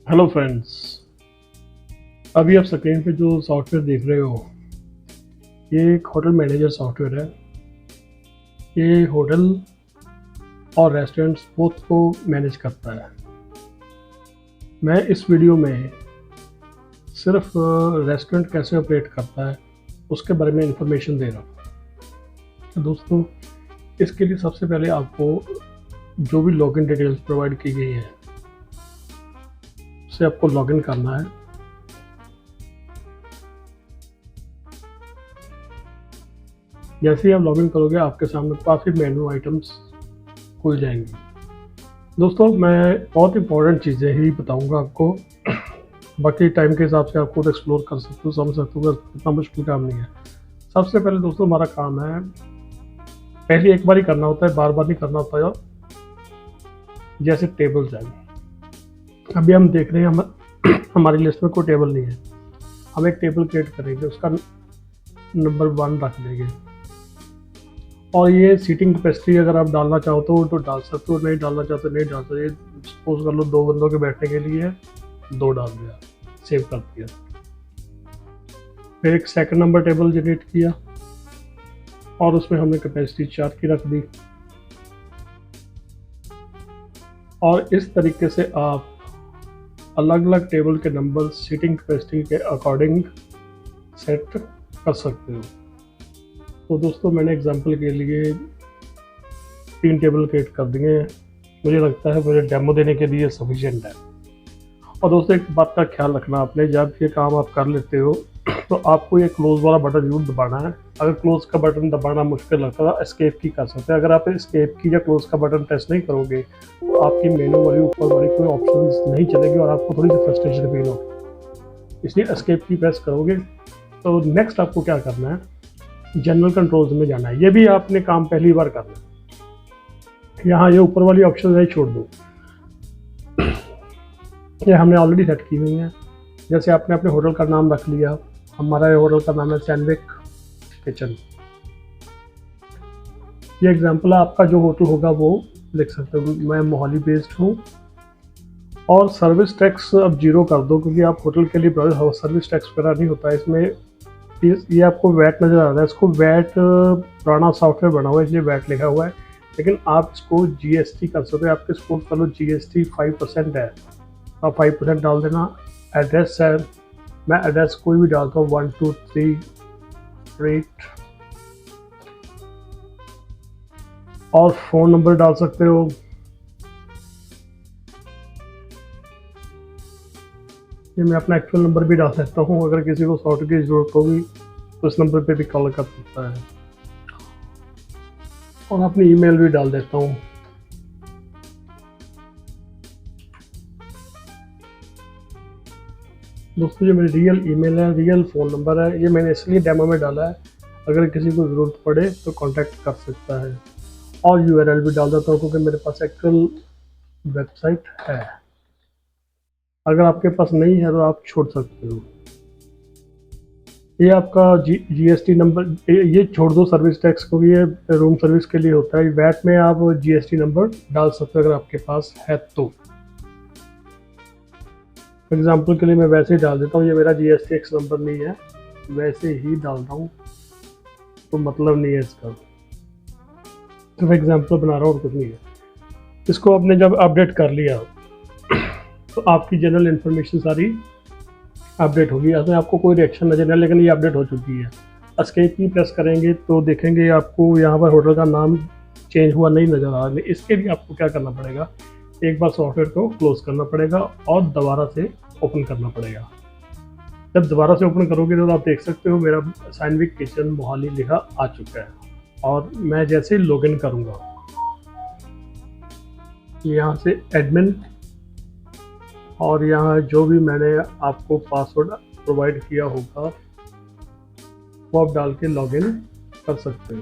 Hello friends. अभी आप screen पे जो सॉफ्टवेयर देख रहे हो, ये एक होटल मैनेजर सॉफ्टवेयर है। ये होटल और रेस्टोरेंट्स बोथ को मैनेज करता है। मैं इस वीडियो में सिर्फ रेस्टोरेंट कैसे ऑपरेट करता है उसके बारे में इंफॉर्मेशन दे रहा हूँ। तो दोस्तों, इसके लिए सबसे पहले आपको जो भी लॉगिन डिटेल्स प्रोवाइड की गई है उससे आपको लॉगिन करना है। जैसे ही आप लॉगिन करोगे आपके सामने काफ़ी मेनू आइटम्स खुल जाएंगी। दोस्तों, मैं बहुत इंपॉर्टेंट चीज़ें ही बताऊंगा आपको। बाकी टाइम के हिसाब से आप खुद एक्सप्लोर कर सकते हो, समझ सकते हो, इतना मुश्किल काम नहीं है। सबसे पहले दोस्तों, हमारा काम है, पहले एक बार ही करना होता है, बार बार नहीं करना होता है। जैसे टेबल्स हैं, अभी हम देख रहे हैं हमारी लिस्ट में कोई टेबल नहीं है। हम एक टेबल क्रिएट करेंगे, उसका नंबर 1 रख देंगे। और ये सीटिंग कैपेसिटी अगर आप डालना चाहो तो डाल सकते हो, नहीं डालना चाहते नहीं डाल सकते। सपोज कर लो 2 बंदों के बैठने के लिए 2 डाल दिया, सेव कर दिया। फिर एक सेकंड नंबर टेबल जनरेट किया और उसमें हमने कैपेसिटी 4 की रख दी। और इस तरीके से आप अलग अलग टेबल के नंबर सीटिंग कैपेसिटी के अकॉर्डिंग सेट कर सकते हो। तो दोस्तों, मैंने एग्जांपल के लिए 3 टेबल क्रिएट कर दिए हैं। मुझे लगता है मुझे डेमो देने के लिए सफिशिएंट है। और दोस्तों, एक बात का ख्याल रखना आपने, जब ये काम आप कर लेते हो तो आपको ये क्लोज वाला बटन जरूर दबाना है। अगर क्लोज का बटन दबाना मुश्किल लगता है, एस्केप की कर सकते हैं। अगर आप एस्केप की या क्लोज का बटन प्रेस नहीं करोगे तो आपकी मेनू वाली ऊपर वाली कोई ऑप्शन नहीं चलेगी और आपको थोड़ी सी फ्रस्ट्रेशन फील होगी। इसलिए एस्केप की प्रेस करोगे। तो नेक्स्ट आपको क्या करना है, जनरल कंट्रोल्स में जाना है। ये भी आपने काम पहली बार करना है। यहाँ ये ऊपर वाली ऑप्शन है, छोड़ दो, ये हमने ऑलरेडी सेट की हुई है। जैसे आपने अपने होटल का नाम रख लिया, हमारा होटल का नाम है सैंडविक किचन। ये एग्जांपल है, आपका जो होटल होगा वो लिख सकते हो। मैं मोहाली बेस्ड हूँ। और सर्विस टैक्स अब 0 कर दो, क्योंकि आप होटल के लिए सर्विस टैक्स वगैरह नहीं होता है इसमें। ये आपको वैट नज़र आ रहा है, इसको वैट पुराना सॉफ्टवेयर बना हुआ है इसलिए वैट लिखा हुआ है। लेकिन आप इसको GST कर सकते हो। आपके सपोज कर लो GST 5% है, आप 5% डाल देना। एड्रेस है, मैं एड्रेस कोई भी डालता हूँ, 1 2 3 स्ट्रीट। और फ़ोन नंबर डाल सकते हो। ये मैं अपना एक्चुअल नंबर भी डाल सकता हूँ, अगर किसी को सॉफ्टवेयर की ज़रूरत होगी तो इस नंबर पे भी कॉल कर सकता है। और अपनी ईमेल भी डाल देता हूँ। दोस्तों, ये मेरी रियल ईमेल है, रियल फ़ोन नंबर है। ये मैंने इसलिए डेमो में डाला है, अगर किसी को ज़रूरत पड़े तो कांटेक्ट कर सकता है। और URL भी डाल देता हूँ, क्योंकि मेरे पास एक्चुअल वेबसाइट है। अगर आपके पास नहीं है तो आप छोड़ सकते हो। ये आपका GST नंबर ये छोड़ दो सर्विस टैक्स को, ये रूम सर्विस के लिए होता है। वैट में आप GST नंबर डाल सकते हो अगर आपके पास है तो। एग्जाम्पल के लिए मैं वैसे ही डाल देता हूँ, ये मेरा GSTX नंबर नहीं है, वैसे ही डालता हूँ, तो मतलब नहीं है इसका, सिर्फ एग्जाम्पल बना रहा हूँ और कुछ नहीं है। इसको आपने जब अपडेट कर लिया तो आपकी जनरल इन्फॉर्मेशन सारी अपडेट होगी। इसमें आपको कोई रिएक्शन नजर नहीं, लेकिन ये अपडेट हो चुकी है। एस्केप की प्रेस करेंगे तो देखेंगे आपको यहाँ पर होटल का नाम चेंज हुआ नहीं नज़र आ रहा है। इसके लिए आपको क्या करना पड़ेगा, एक बार सॉफ्टवेयर को क्लोज करना पड़ेगा और दोबारा से ओपन करना पड़ेगा। जब दोबारा से ओपन करोगे तो आप देख सकते हो मेरा सैंडविक किचन मोहाली लिखा आ चुका है। और मैं जैसे ही लॉगिन करूँगा, यहाँ से एडमिन, और यहाँ जो भी मैंने आपको पासवर्ड प्रोवाइड किया होगा वो आप डाल के लॉगिन कर सकते हो।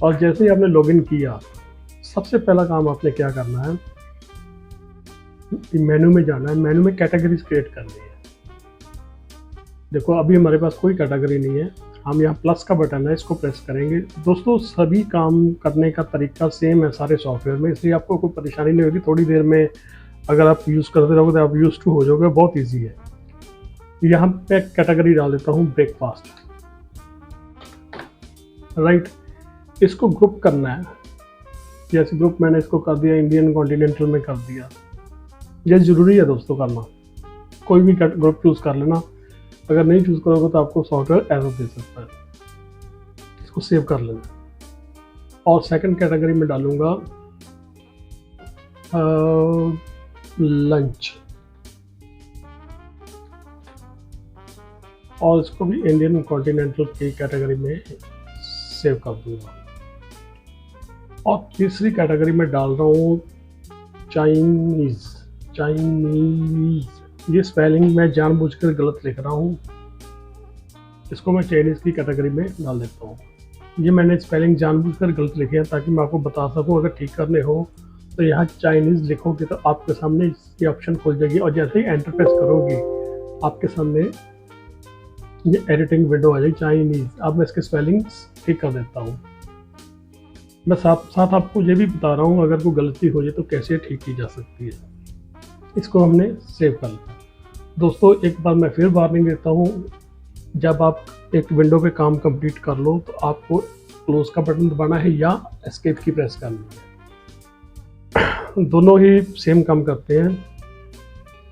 और जैसे ही आपने लॉगिन किया, सबसे पहला काम आपने क्या करना है, मेनू में जाना है। मेनू में कैटेगरीज क्रिएट करनी है। देखो, अभी हमारे पास कोई कैटेगरी नहीं है, हम यहाँ प्लस का बटन है, इसको प्रेस करेंगे। दोस्तों सभी काम करने का तरीका सेम है सारे सॉफ्टवेयर में, इसलिए आपको कोई परेशानी नहीं होगी। थोड़ी देर में अगर आप यूज़ करते रहोगे तो आप यूज़ टू हो जाओगे, बहुत ईजी है। यहाँ पे कैटेगरी डाल देता हूँ ब्रेकफास्ट, राइट। इसको ग्रुप करना है, जैसे ग्रुप मैंने इसको कर दिया इंडियन कॉन्टिनेंटल में कर दिया। ये ज़रूरी है दोस्तों करना, कोई भी ग्रुप चूज़ कर लेना, अगर नहीं चूज़ करोगे तो आपको सॉफ्टवेयर एरर दे सकता है। इसको सेव कर लेना और सेकंड कैटेगरी में डालूंगा लंच, और इसको भी इंडियन कॉन्टिनेंटल की कैटेगरी में सेव कर दूंगा। और तीसरी कैटेगरी में डाल रहा हूँ चाइनीज़। ये स्पेलिंग मैं जानबूझकर गलत लिख रहा हूँ, इसको मैं चाइनीज़ की कैटेगरी में डाल देता हूँ। ये मैंने स्पेलिंग जानबूझकर गलत लिखे हैं ताकि मैं आपको बता सकूँ, अगर ठीक करने हो तो यहाँ चाइनीज़ लिखोगे तो आपके सामने ये ऑप्शन खुल जाएगी, और जैसे ही एंटर प्रेस करोगे आपके सामने ये एडिटिंग विंडो आ जाएगी चाइनीज़। अब मैं इसके स्पेलिंग ठीक कर देता हूँ। मैं साथ आपको ये भी बता रहा हूँ अगर कोई गलती हो जाए तो कैसे ठीक की जा सकती है। इसको हमने सेव कर लिया। दोस्तों एक बार मैं फिर वार्निंग देता हूँ, जब आप एक विंडो पे काम कंप्लीट कर लो तो आपको क्लोज का बटन दबाना है या एस्केप की प्रेस करनी है, दोनों ही सेम काम करते हैं।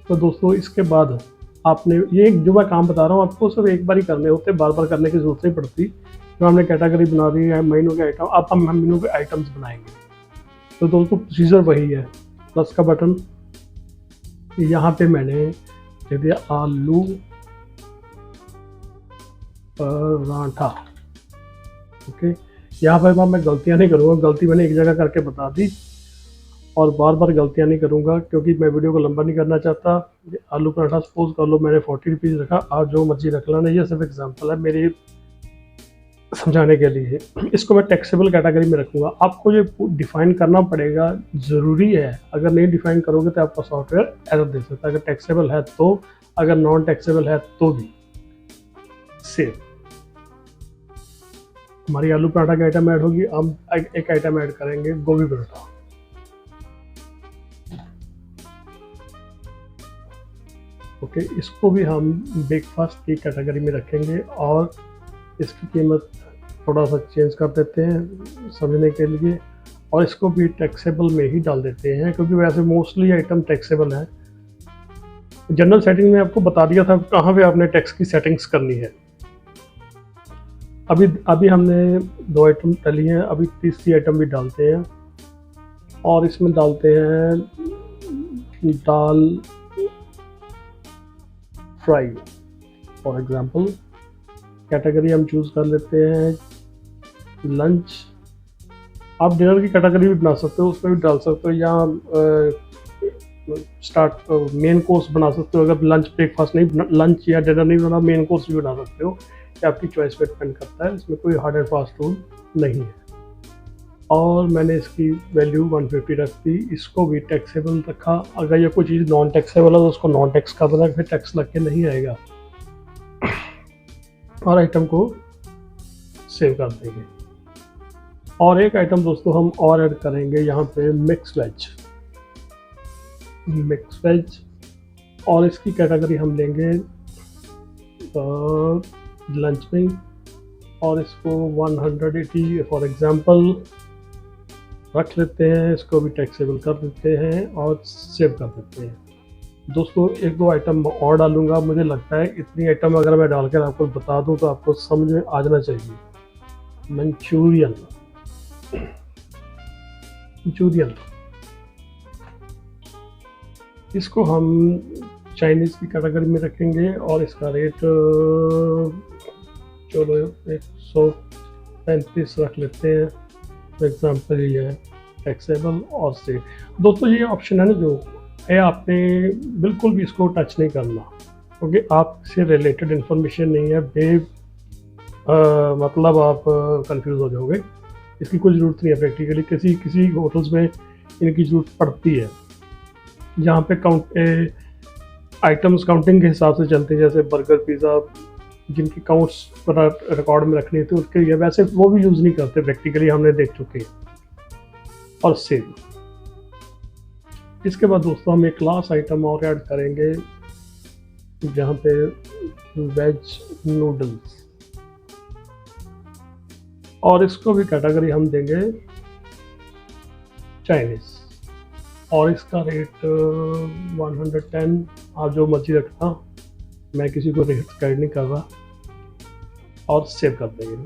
तो दोस्तों इसके बाद आपने ये जो मैं काम बता रहा हूँ आपको सिर्फ एक बार ही करने होते, बार बार करने की जरूरत नहीं पड़ती। जो हमने कैटेगरी बना दी है महीनों के आइटम, अब हम महीनों के आइटम्स बनाएंगे। तो दोस्तों प्रोसीजर वही है, प्लस का बटन, यहाँ पे मैंने दे दिया आलू पराठा, ओके। यहाँ पर मैं गलतियाँ नहीं करूँगा, गलती मैंने एक जगह करके बता दी और बार बार गलतियाँ नहीं करूँगा क्योंकि मैं वीडियो को लंबा नहीं करना चाहता। आलू पराठा सपोज कर लो मैंने 40 रुपीज़ रखा, आप जो मर्जी रख लेना, ये सिर्फ एग्जांपल है मेरे समझाने के लिए। इसको मैं टैक्सेबल कैटेगरी में रखूँगा। आपको ये डिफाइन करना पड़ेगा, ज़रूरी है। अगर नहीं डिफाइन करोगे तो आपका सॉफ्टवेयर एरर दे सकता है। अगर टैक्सेबल है तो, अगर नॉन टैक्सेबल है तो भी। सेव, हमारी आलू पराठा की आइटम ऐड होगी। हम एक आइटम ऐड करेंगे गोभी पराठा, ओके। इसको भी हम ब्रेकफास्ट की कैटेगरी में रखेंगे और इसकी कीमत थोड़ा सा चेंज कर देते हैं समझने के लिए, और इसको भी टैक्सेबल में ही डाल देते हैं क्योंकि वैसे मोस्टली आइटम टैक्सेबल है। जनरल सेटिंग में आपको बता दिया था कहाँ पे आपने टैक्स की सेटिंग्स करनी है। अभी हमने 2 आइटम डाली हैं, अभी तीसरी आइटम भी डालते हैं और इसमें डालते हैं दाल फ्राई फॉर एग्जांपल। कैटेगरी हम चूज़ कर लेते हैं लंच। आप डिनर की कैटेगरी भी बना सकते हो, उसमें भी डाल सकते हो, या स्टार्ट मेन कोर्स बना सकते हो। अगर लंच ब्रेकफास्ट नहीं, लंच या डिनर नहीं बना, मेन कोर्स भी बना सकते हो, ये आपकी चॉइस पे डिपेंड करता है। इसमें कोई हार्ड एंड फास्ट रूल नहीं है। और मैंने इसकी वैल्यू 150 रख दी। इसको भी टैक्सेबल रखा। अगर ये कोई चीज़ नॉन टैक्सेबल है तो उसको नॉन टैक्स का बना, फिर टैक्स लग के नहीं आएगा। और आइटम को सेव कर देंगे। और एक आइटम दोस्तों हम और ऐड करेंगे यहाँ पे मिक्स वेज, और इसकी कैटेगरी हम लेंगे लंच में, और इसको 180 फॉर एग्जांपल रख लेते हैं। इसको भी टैक्सेबल कर देते हैं और सेव कर देते हैं। दोस्तों 1-2 आइटम और डालूंगा, मुझे लगता है इतनी आइटम अगर मैं डालकर आपको बता दूं तो आपको समझ में आ जाना चाहिए। मंचूरियन, इसको हम चाइनीज़ की कैटेगरी में रखेंगे और इसका रेट चलो 135 रख लेते हैं फॉर एग्जाम्पल। ये है टैक्सेबल और से। दोस्तों ये ऑप्शन है ना जो है, आपने बिल्कुल भी इसको टच नहीं करना क्योंकि आपसे रिलेटेड इन्फॉर्मेशन नहीं है। मतलब आप कंफ्यूज हो जाओगे। इसकी कोई ज़रूरत नहीं है। प्रैक्टिकली किसी होटल्स में इनकी ज़रूरत पड़ती है, जहाँ पे आइटम्स काउंटिंग के हिसाब से चलते हैं, जैसे बर्गर, पिज़्ज़ा, जिनकी काउंट्स रिकॉर्ड में रखनी थी उसके लिए, वैसे वो भी यूज़ नहीं करते, प्रैक्टिकली हमने देख चुके हैं। और सेव। इसके बाद दोस्तों हम एक क्लास आइटम और ऐड करेंगे जहाँ पे वेज नूडल्स, और इसको भी कैटेगरी हम देंगे चाइनीज, और इसका रेट 110, आप जो मर्जी रखना, मैं किसी को रेट गाइड नहीं कर रहा, और सेव कर देंगे।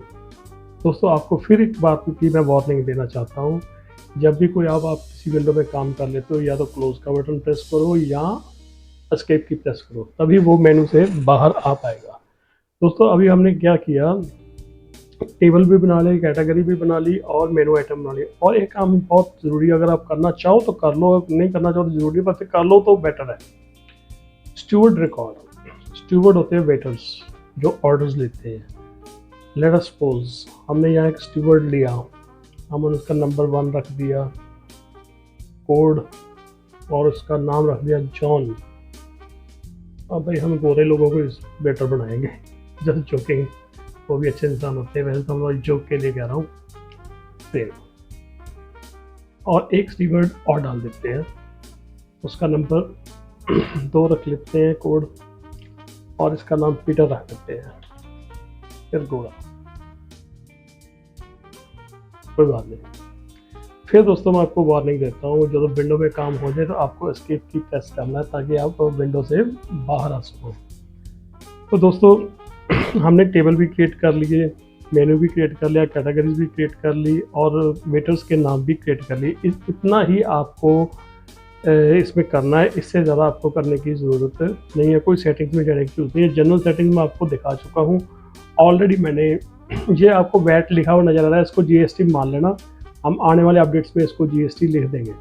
दोस्तों आपको फिर एक बात की मैं वार्निंग देना चाहता हूँ, जब भी कोई आप किसी विंडो में काम कर लेते हो, या तो क्लोज का बटन प्रेस करो या एस्केप की प्रेस करो, तभी वो मेनू से बाहर आ पाएगा। दोस्तों अभी हमने क्या किया, टेबल भी बना ली, कैटेगरी भी बना ली, और मेनू आइटम बना ली। और एक काम बहुत ज़रूरी, अगर आप करना चाहो तो कर लो, नहीं करना चाहो तो ज़रूरी, बस कर लो तो बेटर है। Steward record. स्टूवर्ड होते हैं वेटर्स जो ऑर्डर्स लेते हैं। लेट अस सपोज हमने यहाँ एक स्टूवर्ड लिया, हमने उसका नंबर 1 रख दिया, कोड, और उसका नाम रख दिया जॉन। अब भाई हम गोरे लोगों को इस बेटर बनाएंगे, जस्ट जोकिंग, वो भी अच्छे इंसान होते हैं, वैसे तो मैं जोक के लिए कह रहा हूँ। सेव। और एक स्टीवर्ड और डाल देते हैं, उसका नंबर 2 रख लेते हैं, कोड, और इसका नाम पीटर रख देते हैं, फिर गोरा, कोई बात नहीं। फिर दोस्तों मैं आपको वार्निंग देता हूँ, जब विंडो में काम हो जाए तो आपको एस्केप की प्रेस करना है ताकि आप विंडो से बाहर आ सको। तो दोस्तों हमने टेबल भी क्रिएट कर लिए, मेन्यू भी क्रिएट कर लिया, कैटेगरीज भी क्रिएट कर ली, और वेटर्स के नाम भी क्रिएट कर लिए। इतना ही आपको इसमें करना है, इससे ज़्यादा आपको करने की ज़रूरत नहीं है, कोई सेटिंग्स में जाने की जरूरत नहीं है। जनरल सेटिंग्स में आपको दिखा चुका हूँ ऑलरेडी मैंने। ये आपको वैट लिखा हुआ नज़र आ रहा है, इसको GST मान लेना, हम आने वाले अपडेट्स में इसको GST लिख देंगे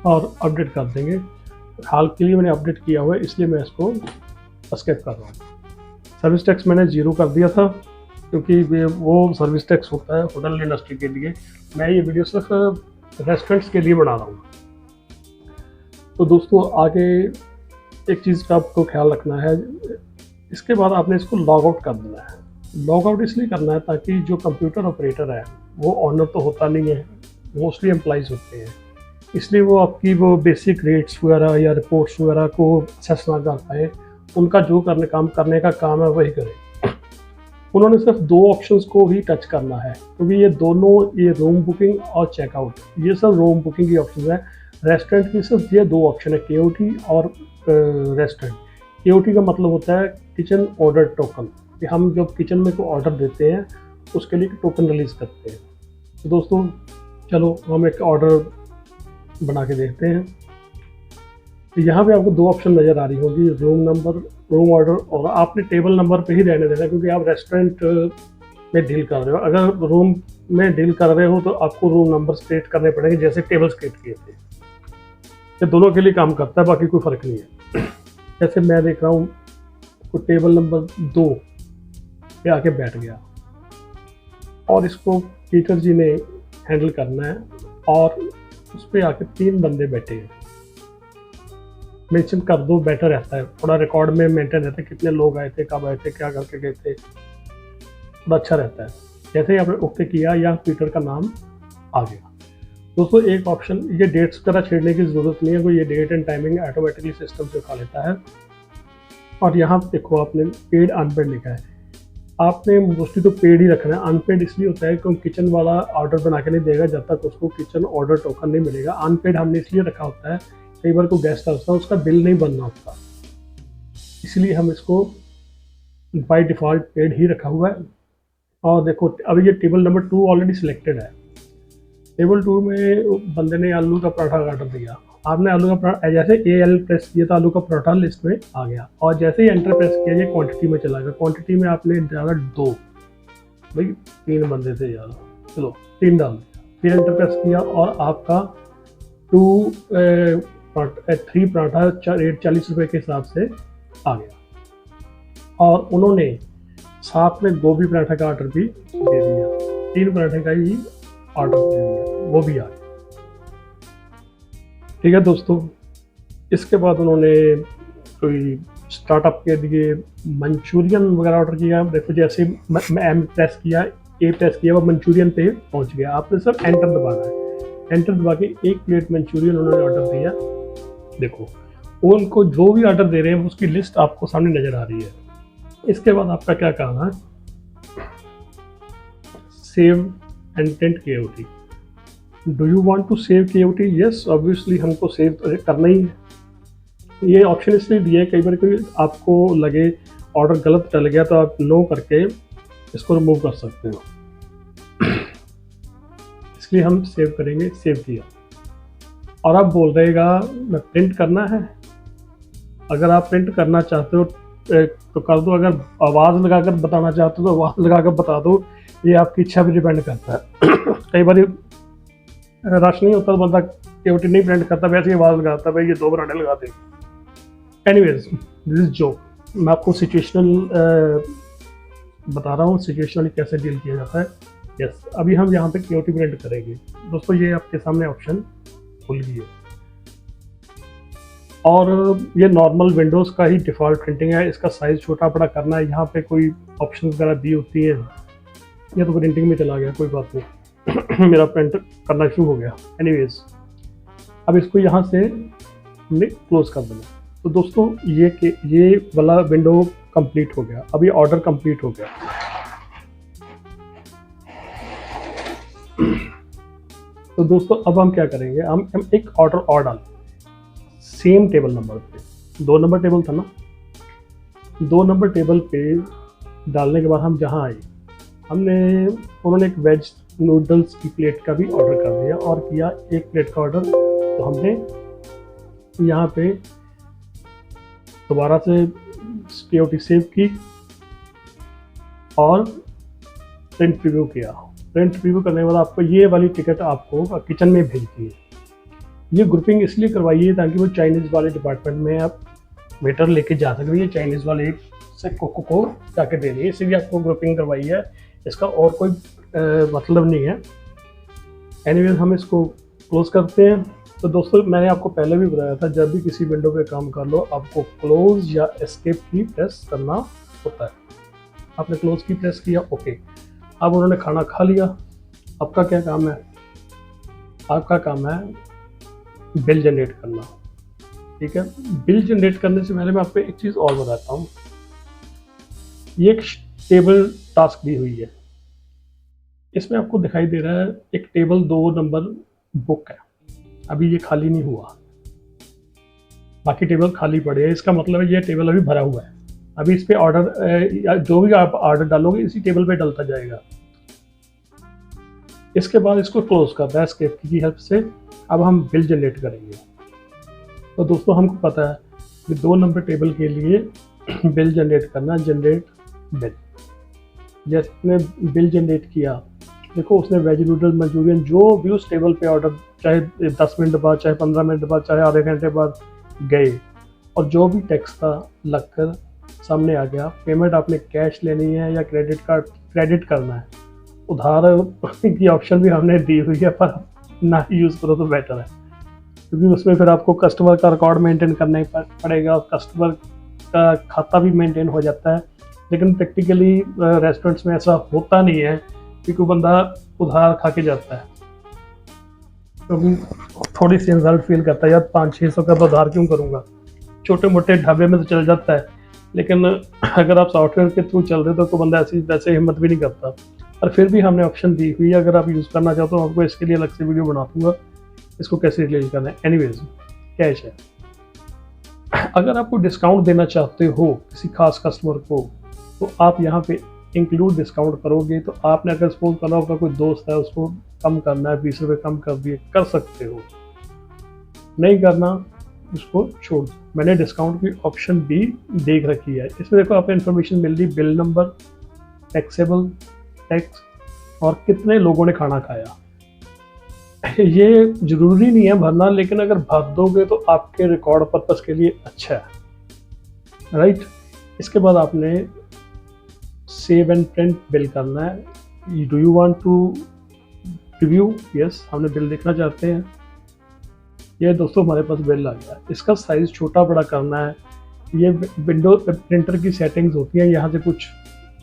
और अपडेट कर देंगे। हाल के लिए मैंने अपडेट किया हुआ है, इसलिए मैं इसको एस्केप कर रहा हूँ। सर्विस टैक्स मैंने 0 कर दिया था, क्योंकि वो सर्विस टैक्स होता है होटल इंडस्ट्री के लिए। मैं ये वीडियो सिर्फ रेस्टोरेंट्स के लिए बना रहा हूँ। तो दोस्तों आगे एक चीज़ का आपको ख्याल रखना है, इसके बाद आपने इसको लॉग आउट कर देना है। लॉग आउट इसलिए करना है ताकि जो कंप्यूटर ऑपरेटर है वो ऑनर तो होता नहीं है, मोस्टली एम्प्लॉइज़ होते हैं, इसलिए वो आपकी वो बेसिक रेट्स वगैरह या रिपोर्ट्स वगैरह को असेस ना कर पाए। उनका जो काम करने का काम है वही करें। उन्होंने सिर्फ 2 ऑप्शंस को ही टच करना है, क्योंकि ये दोनों, ये रूम बुकिंग और चेकआउट, ये सब रूम बुकिंग की ऑप्शन है। रेस्टोरेंट की सिर्फ ये 2 ऑप्शन है, KOT और रेस्टोरेंट। KOT का मतलब होता है किचन ऑर्डर टोकन, कि हम जब किचन में कोई ऑर्डर देते हैं उसके लिए टोकन रिलीज़ करते हैं। तो दोस्तों चलो हम एक ऑर्डर बना के देखते हैं। तो यहाँ पे आपको 2 ऑप्शन नज़र आ रही होगी, रूम नंबर, रूम ऑर्डर, और आपने टेबल नंबर पे ही रहने देना, क्योंकि आप रेस्टोरेंट में डील कर रहे हो। अगर रूम में डील कर रहे हो तो आपको रूम नंबर क्रिएट करने पड़ेंगे, जैसे टेबल्स क्रिएट किए थे। ये दोनों के लिए काम करता है, बाकी कोई फ़र्क नहीं है। जैसे मैं देख रहा हूँ तो टेबल नंबर 2 पे आके बैठ गया, और इसको पीटर जी ने हैंडल करना है, और उस पर आके 3 बंदे बैठे हैं। मेंशन कर दो, बेटर रहता है, थोड़ा रिकॉर्ड में मेंटेन रहता है, कितने लोग आए थे, कब आए थे, क्या करके गए थे, थोड़ा अच्छा रहता है। जैसे ही आपने ओके किया, या पीटर का नाम आ गया। दोस्तों एक ऑप्शन, ये डेट्स वगैरह छेड़ने की ज़रूरत नहीं है, कोई ये date and timing automatically system से उठा लेता है। और यहाँ देखो आपने पेड अनपेड लिखा है, आपने मोस्टली तो पेड ही रखना है। अनपेड इसलिए होता है क्योंकि किचन वाला ऑर्डर बना के नहीं देगा जब तक उसको किचन ऑर्डर टोकन नहीं मिलेगा। अनपेड हमने इसलिए रखा होता है, कई बार कोई गेस्ट आता है उसका बिल नहीं बनना होता, इसलिए हम इसको बाय डिफ़ॉल्ट पेड ही रखा हुआ है। और देखो अभी ये टेबल नंबर 2 ऑलरेडी सिलेक्टेड है। टेबल 2 में बंदे ने आलू का पराठा का ऑर्डर दिया, आपने आलू का पराठा, जैसे AL प्रेस किया तो आलू का पराठा लिस्ट में आ गया, और जैसे ही एंटर प्रेस किया ये क्वांटिटी में चला गया। क्वांटिटी में आपने डाला 2, भाई 3 बंदे थे यार, चलो 3 डाल दिया, फिर एंटर प्रेस किया, और आपका 3 पराठा रेट 40 रुपये के हिसाब से आ गया। और उन्होंने साथ में गोभी पराठा का ऑर्डर भी दे दिया, 3 पराठे का ही ऑर्डर दे दिया, वो भी आ गया। ठीक है दोस्तों, इसके बाद उन्होंने कोई स्टार्टअप के लिए मंचूरियन वगैरह ऑर्डर किया, देखो जैसे मैं एम प्रेस किया, ए प्रेस किया, वो मंचूरियन पे पहुंच गया। आपने सिर्फ एंटर दबाना है, एंटर दबा के 1 प्लेट मंचूरियन उन्होंने ऑर्डर दिया। देखो उनको जो भी ऑर्डर दे रहे हैं उसकी लिस्ट आपको सामने नजर आ रही है। इसके बाद आपका क्या काम है, सेव एंटेंट KOT। Do you want to save KOT? Yes, obviously हमको सेव करना ही है। ये ऑप्शन इसलिए दिया है, कई बार कोई आपको लगे ऑर्डर गलत डल गया तो आप नो करके इसको रिमूव कर सकते हो। इसलिए हम सेव करेंगे, सेव किया। और आप बोल रहेगा मैं प्रिंट करना है, अगर आप प्रिंट करना चाहते हो तो कर दो, अगर आवाज़ लगाकर बताना चाहते हो तो आवाज़ लगाकर बता दो, ये आपकी इच्छा पर डिपेंड करता है। कई बार रश नहीं होता तो बंदा KOT नहीं प्रिंट करता, वैसे ही आवाज़ लगाता है भाई ये 2 पराठे लगा दे। एनीवेज दिस इज जोक, मैं आपको सिचुएशनल बता रहा हूँ सिचुएशनली कैसे डील किया जाता है। यस, अभी हम यहाँ पे KOT प्रिंट करेंगे। दोस्तों ये आपके सामने ऑप्शन खुल गई है और ये नॉर्मल विंडोज़ का ही डिफ़ॉल्ट प्रिंटिंग है। इसका साइज़ छोटा बड़ा करना है, यहाँ पे कोई ऑप्शन वगैरह दी होती है। ये तो प्रिंटिंग में चला गया, कोई बात नहीं। मेरा प्रिंट करना शुरू हो गया। एनीवेज अब इसको यहाँ से हमने क्लोज कर देना। तो दोस्तों ये वाला विंडो कंप्लीट हो गया, अभी ऑर्डर कंप्लीट हो गया। तो दोस्तों अब हम क्या करेंगे, हम एक ऑर्डर और डाल सेम टेबल नंबर पे। 2 नंबर टेबल था ना, 2 नंबर टेबल पे डालने के बाद हम जहाँ आए, उन्होंने एक वेज नूडल्स की प्लेट का भी ऑर्डर कर दिया और किया 1 प्लेट का ऑर्डर। तो हमने यहाँ पे दोबारा से KOT सेव की और प्रिंट प्रीव्यू किया। प्रिंट प्रीव्यू करने के बाद आपको ये वाली टिकट आपको किचन में भेजती है। ये ग्रुपिंग इसलिए करवाई है ताकि वो चाइनीज़ वाले डिपार्टमेंट में आप वेटर लेके जा सके, ये चाइनीज़ वाले से को जाके दे दिए, इसलिए आपको ग्रुपिंग करवाई है। इसका और कोई मतलब नहीं है। एनीवेज हम इसको क्लोज करते हैं। तो दोस्तों मैंने आपको पहले भी बताया था, जब भी किसी विंडो पे काम कर लो आपको क्लोज या एस्केप की प्रेस करना होता है। आपने क्लोज की प्रेस किया, ओके। अब उन्होंने खाना खा लिया, आपका क्या काम है, आपका काम है बिल जनरेट करना। ठीक है, बिल जनरेट करने से पहले मैं आपको एक चीज़ और बताता हूँ। ये एक टेबल टास्क दी हुई है, इसमें आपको दिखाई दे रहा है एक टेबल 2 नंबर बुक है, अभी ये खाली नहीं हुआ, बाकी टेबल खाली पड़े हैं। इसका मतलब है ये टेबल अभी भरा हुआ है। अभी इस पे ऑर्डर, जो भी आप ऑर्डर डालोगे इसी टेबल पे डलता जाएगा। इसके बाद इसको क्लोज करना है एस्केप की हेल्प से। अब हम बिल जनरेट करेंगे। तो दोस्तों हमको पता है कि 2 नंबर टेबल के लिए बिल जनरेट करना, जनरेट बिल। जैसे उसने बिल जनरेट किया, देखो उसने वेज नूडल मंचूरियन जो भी उस टेबल पे ऑर्डर, चाहे 10 मिनट बाद, चाहे 15 मिनट बाद, चाहे आधे घंटे बाद गए, और जो भी टैक्स था लगकर सामने आ गया। पेमेंट आपने कैश लेनी है या क्रेडिट कार्ड क्रेडिट करना है, उधार की ऑप्शन भी हमने दी हुई है, पर ना यूज़ करो तो बेटर है, क्योंकि उसमें फिर आपको कस्टमर का रिकॉर्ड मेंटेन करना ही पड़ेगा, कस्टमर का खाता भी मेंटेन हो जाता है। लेकिन प्रैक्टिकली रेस्टोरेंट्स में ऐसा होता नहीं है, क्योंकि बंदा उधार खा के जाता है, क्योंकि थोड़ी सी इंसल्ट फील करता है, यार 500-600 का तो उधार क्यों करूँगा। छोटे मोटे ढाबे में तो चल जाता है, लेकिन अगर आप सॉफ्टवेयर के थ्रू चल रहे हो तो बंदा ऐसी वैसे हिम्मत भी नहीं करता। और फिर भी हमने ऑप्शन दी हुई है, अगर आप यूज़ करना चाहते हो आपको इसके लिए अलग से वीडियो बना दूँगा, इसको कैसे रिलीज करना है। एनीवेज कैश है। अगर आपको डिस्काउंट देना चाहते हो किसी खास कस्टमर को, तो आप यहाँ पे इंक्लूड डिस्काउंट करोगे। तो आपने अगर सपोज करो आपका कोई दोस्त है, उसको कम करना है, 20 रुपये कम कर दिए, कर सकते हो। नहीं करना, उसको छोड़ दो। मैंने डिस्काउंट की ऑप्शन भी देख रखी है, इसमें देखो आपको इन्फॉर्मेशन मिल रही, बिल नंबर, टैक्सेबल टैक्स, और कितने लोगों ने खाना खाया। ये जरूरी नहीं है भरना, लेकिन अगर भर दोगे तो आपके रिकॉर्ड पर्पस के लिए अच्छा है, राइट। इसके बाद आपने सेव एंड प्रिंट बिल करना है। Do you want to review? Yes, हमने बिल देखना चाहते हैं। ये दोस्तों हमारे पास बिल आ गया। इसका साइज छोटा बड़ा करना है ये विंडो प्रिंटर की सेटिंग्स होती हैं, यहाँ से कुछ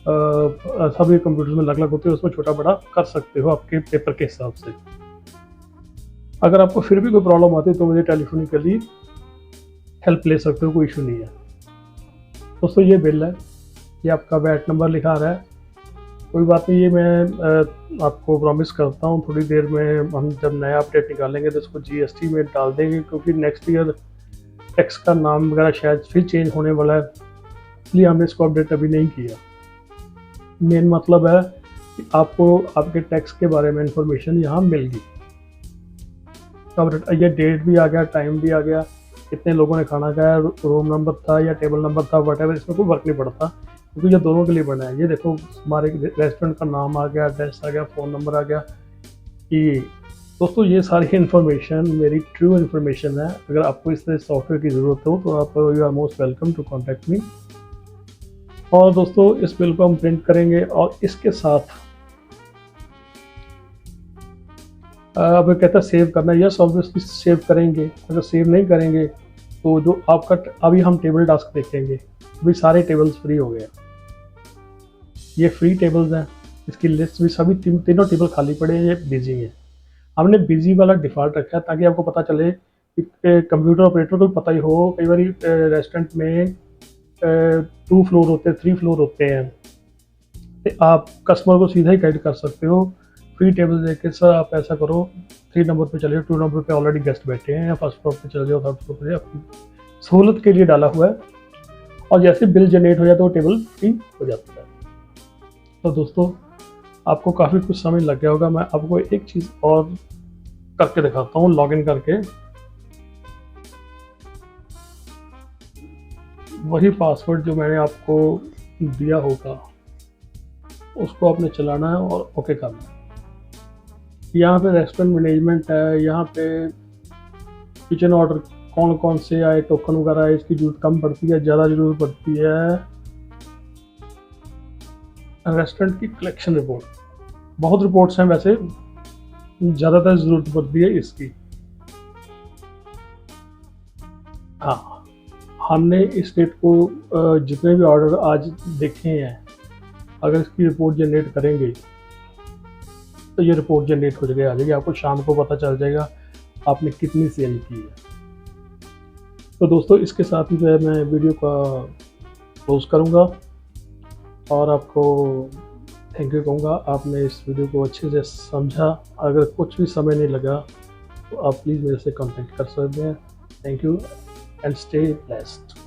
सभी कंप्यूटर में अलग अलग होते हैं, उसमें छोटा बड़ा कर सकते हो आपके पेपर के हिसाब से। अगर आपको फिर भी कोई प्रॉब्लम आती है तो मुझे टेलीफोनिकली हेल्प ले सकते हो, कोई इशू नहीं है। दोस्तों ये बिल है, ये आपका वैट नंबर लिखा रहा है, कोई बात नहीं, ये मैं आपको प्रॉमिस करता हूँ थोड़ी देर में हम जब नया अपडेट निकालेंगे तो इसको जीएसटी में डाल देंगे, क्योंकि नेक्स्ट ईयर टैक्स का नाम वगैरह शायद फिर चेंज होने वाला है, इसलिए हमने इसको अपडेट अभी नहीं किया। मेन मतलब है कि आपको आपके टैक्स के बारे में इंफॉर्मेशन यहाँ मिल गई। अब ये डेट भी आ गया, टाइम भी आ गया, कितने लोगों ने खाना खाया, रूम नंबर था या टेबल नंबर था, वट इसमें कोई फर्क नहीं पड़ता, क्योंकि ये दोनों के लिए बना है। ये देखो हमारे रेस्टोरेंट का नाम आ गया, एड्रेस आ गया, फ़ोन नंबर आ गया। कि दोस्तों ये सारी इन्फॉर्मेशन मेरी ट्रू इन्फॉर्मेशन है। अगर आपको इस तरह सॉफ्टवेयर की ज़रूरत हो तो आप you are most welcome to contact me. और दोस्तों इस बिल को हम प्रिंट करेंगे और इसके साथ अब कहता है सेव करना, यस ऑब्वियसली सेव करेंगे। अगर सेव नहीं करेंगे तो जो आपका अभी हम टेबल टास्क देखेंगे, अभी सारे टेबल्स फ्री हो गए, ये फ्री टेबल्स हैं, इसकी लिस्ट भी सभी तीनों टेबल खाली पड़े हैं, ये बिजी हैं। हमने बिजी वाला डिफ़ॉल्ट रखा है ताकि आपको पता चले कि कंप्यूटर ऑपरेटर को पता ही हो। कई बार रेस्टोरेंट में 2 फ्लोर होते हैं, 3 फ्लोर होते हैं, तो आप कस्टमर को सीधा ही गाइड कर सकते हो। फ्री टेबल देके सर आप ऐसा करो 3 नंबर पे चले जाओ, 2 नंबर पे ऑलरेडी गेस्ट बैठे हैं, या फर्स्ट फ्लोर पे चले जाओ, थर्ड फ्लोर पे, अपनी सहूलत के लिए डाला हुआ है। और जैसे बिल जनरेट हो जाता है वो टेबल फ्री हो जाता है। तो दोस्तों आपको काफ़ी कुछ समय लग गया होगा, मैं आपको एक चीज़ और करके दिखाता हूँ। लॉगिन करके वही पासवर्ड जो मैंने आपको दिया होगा उसको आपने चलाना है और ओके करना है। यहाँ पे रेस्टोरेंट मैनेजमेंट है, यहाँ पे किचन ऑर्डर कौन कौन से आए, टोकन वगैरह है, इसकी जरूरत कम पड़ती है, ज़्यादा जरूरत पड़ती है। रेस्टोरेंट की कलेक्शन रिपोर्ट, बहुत रिपोर्ट्स हैं वैसे, ज़्यादातर ज़रूरत पड़ती है इसकी। हाँ, हमने इस डेट को जितने भी ऑर्डर आज देखे हैं, अगर इसकी रिपोर्ट जनरेट करेंगे तो ये रिपोर्ट जनरेट हो जाएगी, आ जाएगी, आपको शाम को पता चल जाएगा आपने कितनी सेल की है। तो दोस्तों इसके साथ ही जो है मैं वीडियो का क्लोज करूँगा और आपको थैंक यू कहूँगा। आपने इस वीडियो को अच्छे से समझा। अगर कुछ भी समय नहीं लगा तो आप प्लीज़ मेरे से कांटेक्ट कर सकते हैं। Thank you and stay blessed.